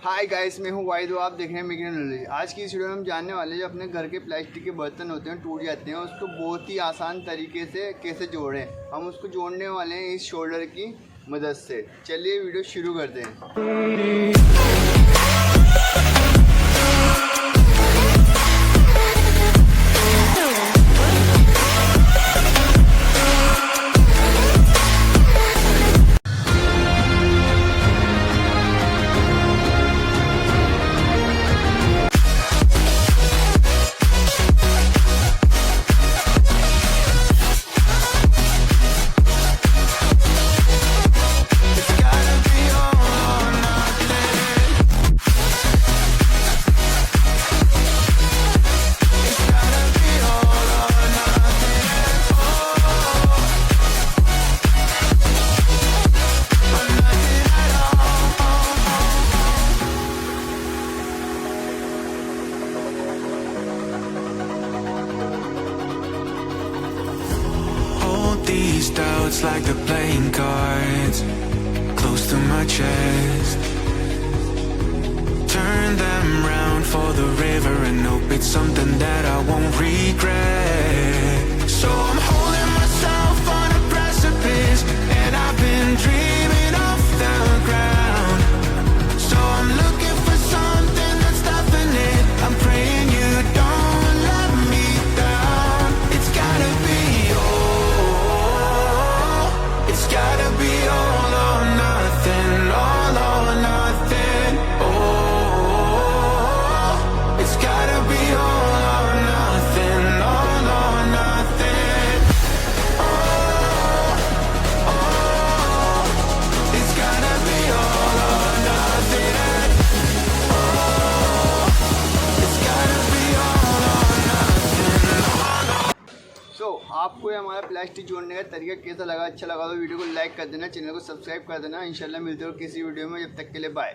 Hi guys, मैं हूँ वाहिद, आप देख रहे हैं मेकिंग नॉलेज। आज की इस वीडियो में हम जानने वाले हैं जो अपने घर के प्लास्टिक के बर्तन होते हैं टूट जाते हैं, उसको बहुत ही आसान तरीके से कैसे जोड़ें। हम उसको जोड़ने वाले हैं इस शोल्डर की मदद से। चलिए वीडियो शुरू करते हैं। These doubts like the playing cards close to my chest. Turn them round for the river and hope it's something that I won't regret. So I'm holding myself on a precipice and I've been dreaming off the ground. So I'm looking for something that's definite. I'm praying you don't let me down. It's gotta be gotta be all or nothing, all or nothing. Oh, it's gotta be all or nothing, all or nothing. Oh, it's gotta be all or nothing. Oh, it's gotta be all or nothing. आपको ये हमारा plastic जोड़ने का तरीका कैसा लगा? अच्छा लगा तो वीडियो को लाइक कर देना, चैनल को सब्सक्राइब कर देना। इंशाल्लाह मिलते हो किसी वीडियो में, जब तक के लिए बाय।